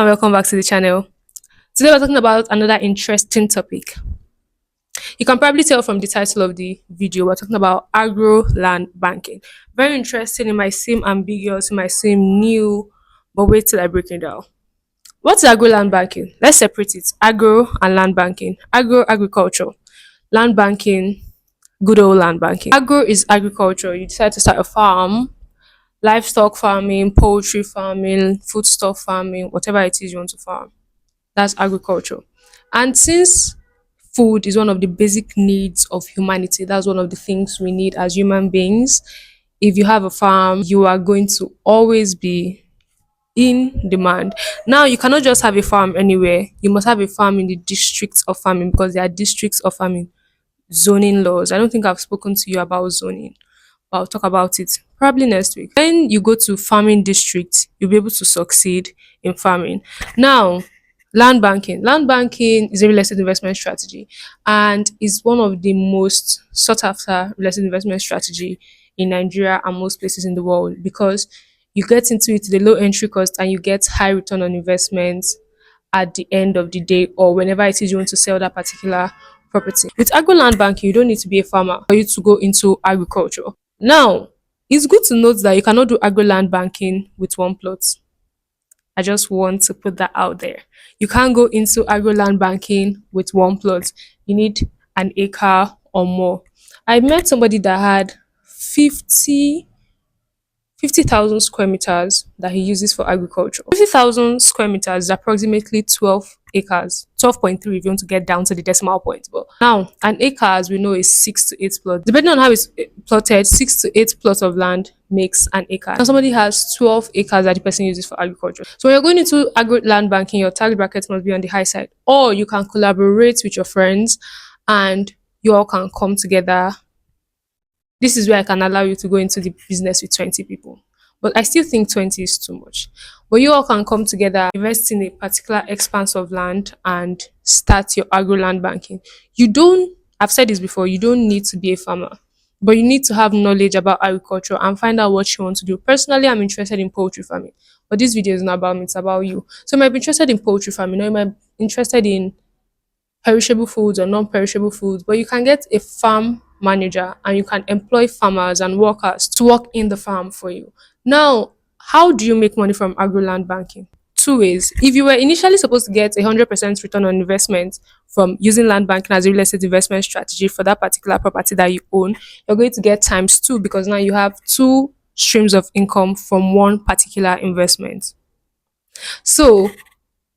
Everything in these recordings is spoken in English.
and welcome back to the channel. Today we're talking about another interesting topic. You can probably tell from the title of the video, we're talking about agro-land banking. Very interesting. It might seem ambiguous, it might seem new, but wait till I break it down. What's agro-land banking? Let's separate it. Agro and land banking. Agro, agriculture. Land banking, good old land banking. Agro is agriculture. You decide to start a farm, livestock farming, poultry farming, foodstuff farming, whatever it is you want to farm. That's agriculture. And since food is one of the basic needs of humanity, that's one of the things we need as human beings. If you have a farm, you are going to always be in demand. Now, you cannot just have a farm anywhere. You must have a farm in the districts of farming because there are districts of farming zoning laws. I don't think I've spoken to you about zoning, but I'll talk about it probably next week. When you go to farming district, you'll be able to succeed in farming. Now, land banking. Land banking is a real estate investment strategy and is one of the most sought after real estate investment strategy in Nigeria and most places in the world because you get into it the low entry cost and you get high return on investment at the end of the day or whenever it is you want to sell that particular property. With agro land banking, you don't need to be a farmer for you to go into agriculture. Now, it's good to note that you cannot do agro land banking with one plot. I just want to put that out there. You can't go into agro land banking with one plot. You need an acre or more. I met somebody that had 50,000 square meters that he uses for agriculture. 50,000 square meters is approximately 12 acres, 12.3 if you want to get down to the decimal point. But now, an acre, as we know, is 6 to 8 plots. Depending on how it's plotted, 6 to 8 plots of land makes an acre. Now, somebody has 12 acres that the person uses for agriculture. So when you're going into agro land banking, your tax bracket must be on the high side. Or you can collaborate with your friends and you all can come together. This is where I can allow you to go into the business with 20 people. But I still think 20 is too much. But you all can come together, invest in a particular expanse of land and start your agro land banking. I've said this before, you don't need to be a farmer, but you need to have knowledge about agriculture and find out what you want to do. Personally, I'm interested in poultry farming, but this video is not about me, it's about you. So you might be interested in poultry farming, or you might be interested in perishable foods or non-perishable foods, but you can get a farm manager and you can employ farmers and workers to work in the farm for you. Now, how do you make money from agro-land banking? Two ways. If you were initially supposed to get 100% return on investment from using land banking as a real estate investment strategy for that particular property that you own, you're going to get times 2 because now you have 2 streams of income from one particular investment. So,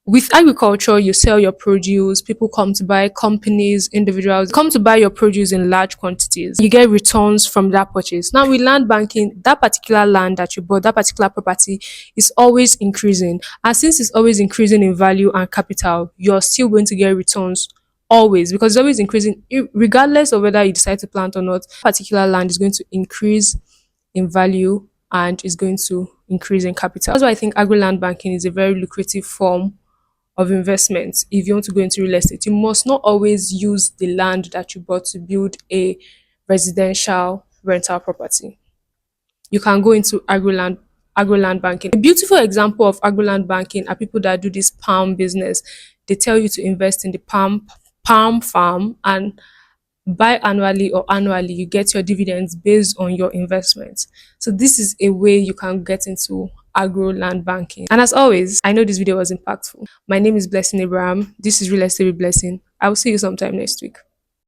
with agriculture, you sell your produce, people come to buy, companies, individuals come to buy your produce in large quantities. You get returns from that purchase. Now, with land banking, that particular land that you bought, that particular property is always increasing. And since it's always increasing in value and capital, you're still going to get returns always because it's always increasing, regardless of whether you decide to plant or not. Particular land is going to increase in value and is going to increase in capital. That's why I think agro land banking is a very lucrative form of investments. If you want to go into real estate, you must not always use the land that you bought to build a residential rental property. You can go into agro-land banking. A beautiful example of agro-land banking are people that do this palm business. They tell you to invest in the palm farm and biannually or annually you get your dividends based on your investment. So this is a way you can get into agro land banking. And as always, I know this video was impactful. My name is Blessing Abraham. This is Real Estate with Blessing. I will see you sometime next week.